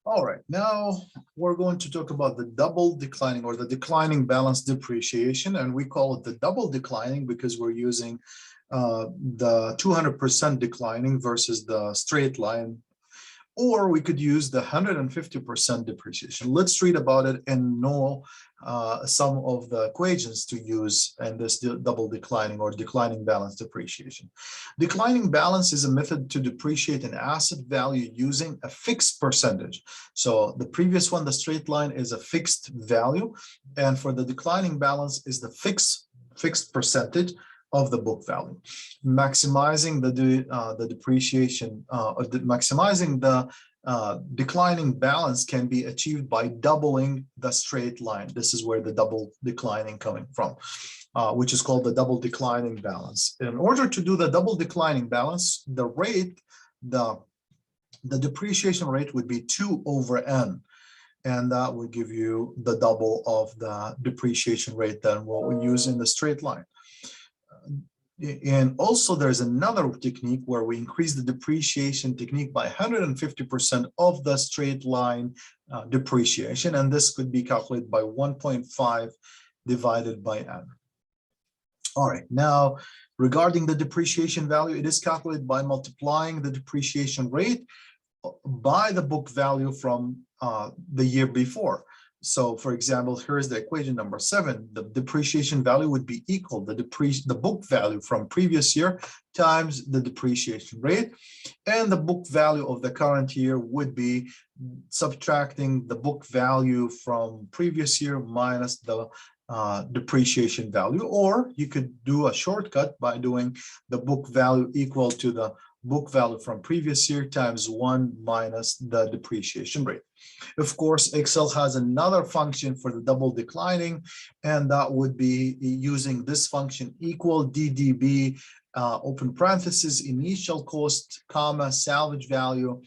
All right, now we're going to talk about the double declining or the declining balance depreciation, and we call it the double declining because we're using the 200% declining versus the straight line, or we could use the 150% depreciation. Let's read about it and know some of the equations to use in this double declining or declining balance depreciation. Declining balance is a method to depreciate an asset value using a fixed percentage. So the previous one, the straight line, is a fixed value, and for the declining balance is the fixed percentage of the book value. Maximizing the depreciation, maximizing the declining balance can be achieved by doubling the straight line. This is where the double declining coming from, which is called the double declining balance. In order to do the double declining balance, the rate, the depreciation rate would be 2/n. And that would give you the double of the depreciation rate than what we use in the straight line. And also there's another technique where we increase the depreciation technique by 150% of the straight line depreciation, and this could be calculated by 1.5 divided by n. All right, now regarding the depreciation value, it is calculated by multiplying the depreciation rate by the book value from the year before. So, for example, here's the equation number 7. The depreciation value would be equal to the book value from previous year times the depreciation rate, and the book value of the current year would be subtracting the book value from previous year minus the depreciation value. Or you could do a shortcut by doing the book value equal to the book value from previous year times 1 minus the depreciation rate. Of course, Excel has another function for the double declining, and that would be using this function equal DDB, open parenthesis, initial cost, comma, salvage value,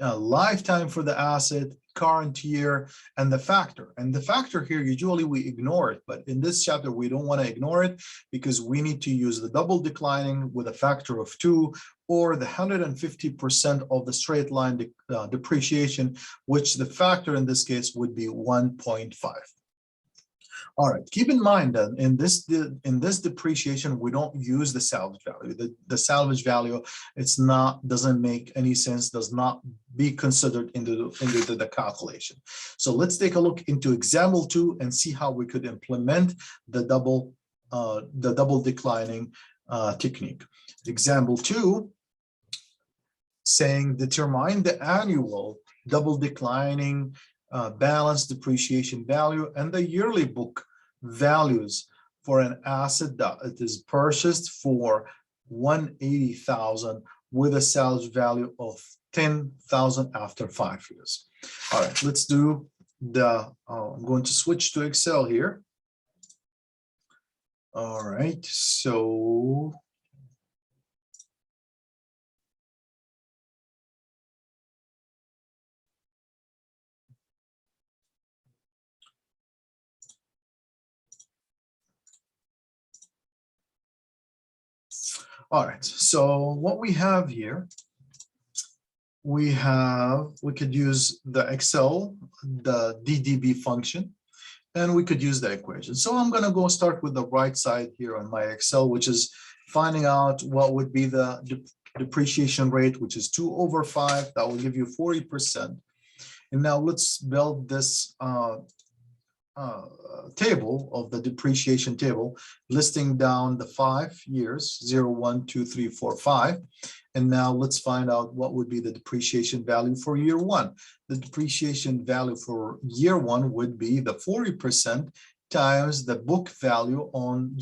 lifetime for the asset, current year, and the factor. And the factor here, usually we ignore it, but in this chapter, we don't want to ignore it because we need to use the double declining with a factor of 2 or the 150% of the straight line depreciation, which the factor in this case would be 1.5. All right, keep in mind that in this depreciation, we don't use the salvage value. The salvage value, doesn't make any sense, does not be considered into the calculation. So let's take a look into example 2 and see how we could implement the double declining technique. Example 2, saying determine the annual double declining balance depreciation value and the yearly book values for an asset that it is purchased for 180,000 with a salvage value of 10,000 after 5 years. All right, let's do I'm going to switch to Excel here. All right, so all right, so what we have here, we could use the Excel, the DDB function, and we could use the equation. So I'm going to go start with the right side here on my Excel, which is finding out what would be the depreciation rate, which is 2/5. That will give you 40%. And now let's build this table of the depreciation table, listing down the 5 years, 0, 1, 2, 3, 4, 5. And now let's find out what would be the depreciation value for year 1. The depreciation value for year 1 would be the 40% times the book value on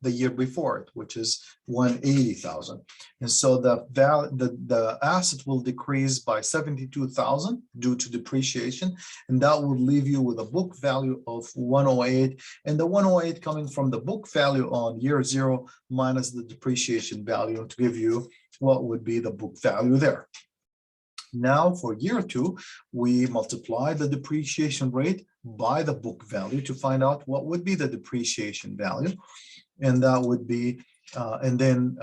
the year before it, which is 180,000. And so the asset will decrease by 72,000 due to depreciation, and that will leave you with a book value of 108, and the 108 coming from the book value on year 0 minus the depreciation value to give you what would be the book value there. Now for year 2, we multiply the depreciation rate by the book value to find out what would be the depreciation value. And that would be and then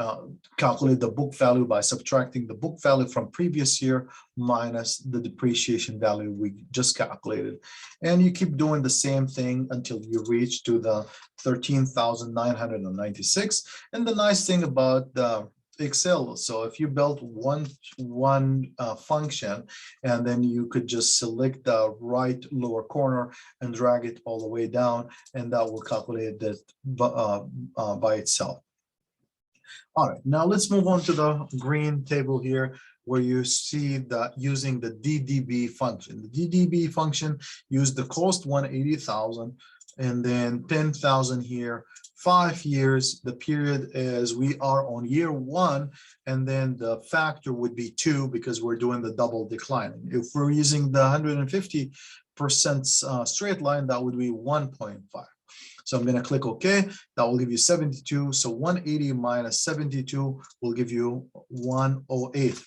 calculate the book value by subtracting the book value from previous year minus the depreciation value we just calculated. And you keep doing the same thing until you reach to the 13,996. And the nice thing about the Excel, so if you built one function, and then you could just select the right lower corner and drag it all the way down, and that will calculate that by itself. All right, now let's move on to the green table here, where you see that using the DDB function. The DDB function used the cost 180,000 and then 10,000 here, 5 years. The period is we are on year 1, and then the factor would be 2 because we're doing the double declining. If we're using the 150% straight line, that would be 1.5. So I'm going to click OK. That will give you 72. So 180 minus 72 will give you 108.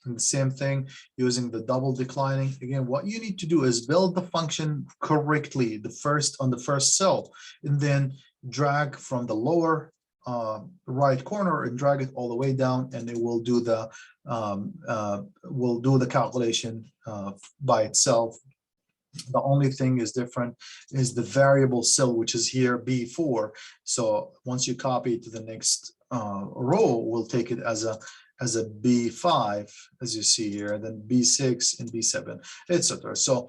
And the same thing using the double declining. Again, what you need to do is build the function correctly, on the first cell, and then drag from the lower right corner and drag it all the way down, and it will do the calculation by itself. The only thing is different is the variable cell, which is here B4. So once you copy it to the next row, we'll take it as a B5, as you see here, and then B6 and B7, etc. So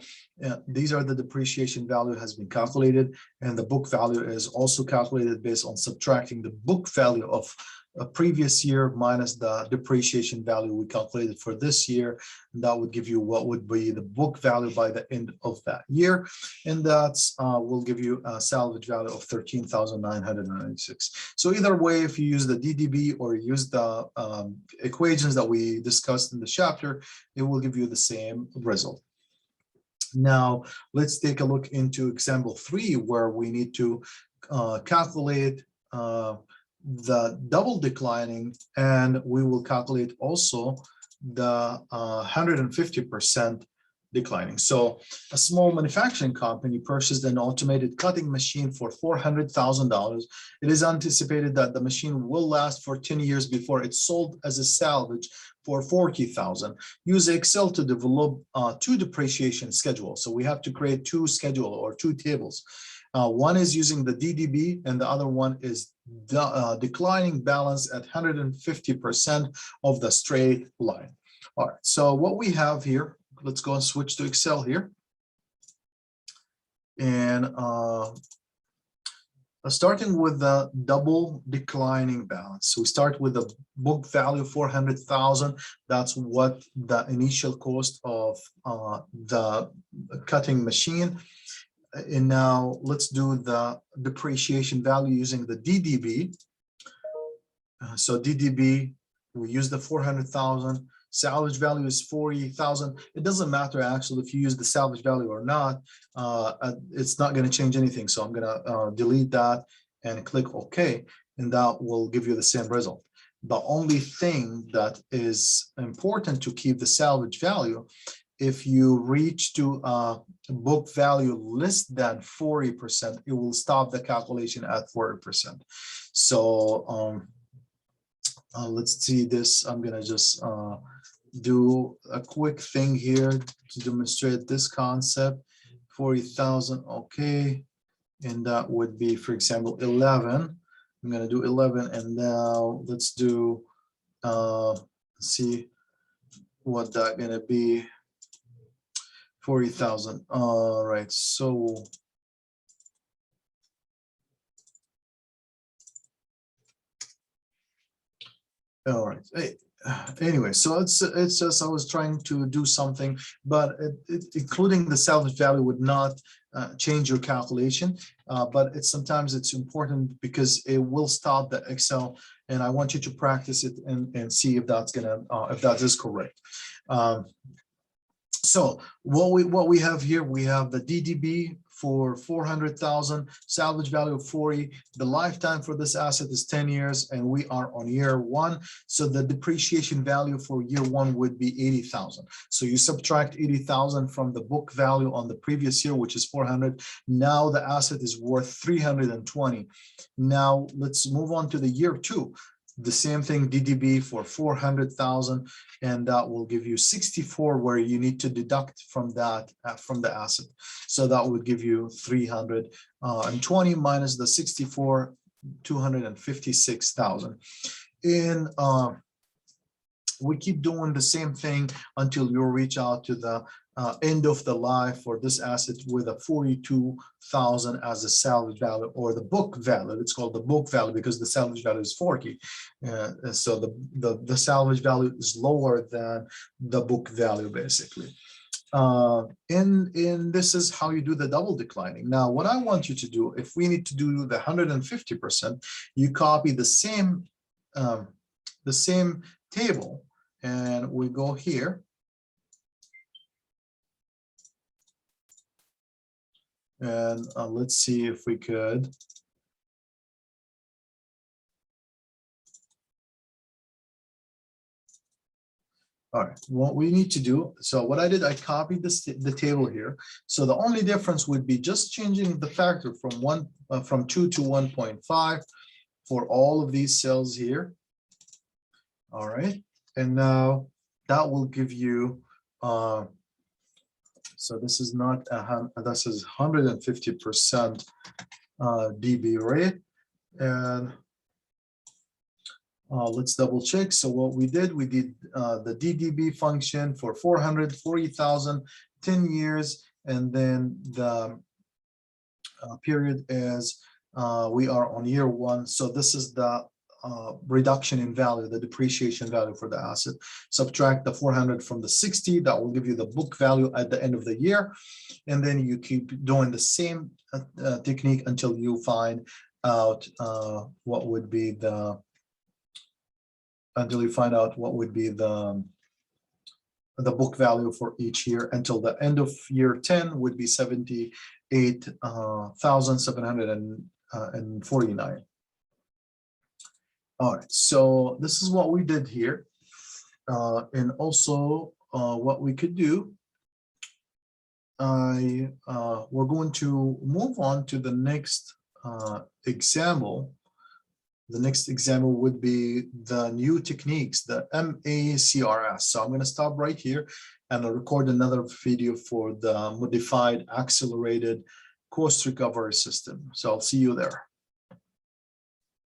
these are the depreciation value has been calculated, and the book value is also calculated based on subtracting the book value of a previous year minus the depreciation value we calculated for this year. And that would give you what would be the book value by the end of that year. And that's will give you a salvage value of 13,996. So either way, if you use the DDB or use the equations that we discussed in the chapter, it will give you the same result. Now, let's take a look into example 3, where we need to calculate the double declining, and we will calculate also the 150% declining. So a small manufacturing company purchased an automated cutting machine for $400,000. It is anticipated that the machine will last for 10 years before it's sold as a salvage for $40,000. Use Excel to develop 2 depreciation schedules. So we have to create 2 schedules or 2 tables. One is using the DDB, and the other one is the declining balance at 150% of the straight line. All right, so what we have here, let's go and switch to Excel here. And starting with the double declining balance. So we start with the book value 400,000. That's what the initial cost of the cutting machine. And now let's do the depreciation value using the DDB. So DDB, we use the 400,000. Salvage value is 40,000. It doesn't matter actually if you use the salvage value or not. It's not going to change anything. So I'm going to delete that and click OK, and that will give you the same result. The only thing that is important to keep the salvage value, if you reach to book value less than 40%, it will stop the calculation at 40%. So let's see this. I'm going to just do a quick thing here to demonstrate this concept. 40,000, okay. And that would be, for example, 11. I'm going to do 11, and now let's do, see what that's going to be. 40,000. All right, so all right. Hey, anyway, so it's just I was trying to do something, but including the salvage value would not change your calculation, but sometimes it's important because it will stop the Excel, and I want you to practice it and see if that's gonna if that is correct. So what we have here, we have the DDB for 400,000, salvage value of 40. The lifetime for this asset is 10 years, and we are on year 1. So the depreciation value for year 1 would be 80,000. So you subtract 80,000 from the book value on the previous year, which is 400. Now the asset is worth 320. Now let's move on to the year 2. The same thing, DDB for 400,000, and that will give you 64, where you need to deduct from that from the asset. So that would give you 320 minus the 64, 256,000. In we keep doing the same thing until you reach out to the end of the life for this asset with a 42,000 as a salvage value, or the book value. It's called the book value because the salvage value is 40. So the salvage value is lower than the book value, basically. And this is how you do the double declining. Now, what I want you to do, if we need to do the 150%, you copy the same table, and we go here. And let's see if we could. All right, what we need to do, so what I did, I copied the table here. So the only difference would be just changing the factor from 2 to 1.5 for all of these cells here. All right, and now that will give you, so this is not, this is 150% DB rate. And let's double check. So what we did the DDB function for 440,000, 10 years, and then the period is, we are on year 1. So this is the reduction in value, the depreciation value for the asset. Subtract the 400 from the 60, that will give you the book value at the end of the year. And then you keep doing the same technique until you find out what would be the, book value for each year, until the end of year 10 would be 78,749. All right, so this is what we did here. And also what we could do, we're going to move on to the next example. The next example would be the new techniques, the MACRS. So I'm going to stop right here and I'll record another video for the modified accelerated cost recovery system. So I'll see you there.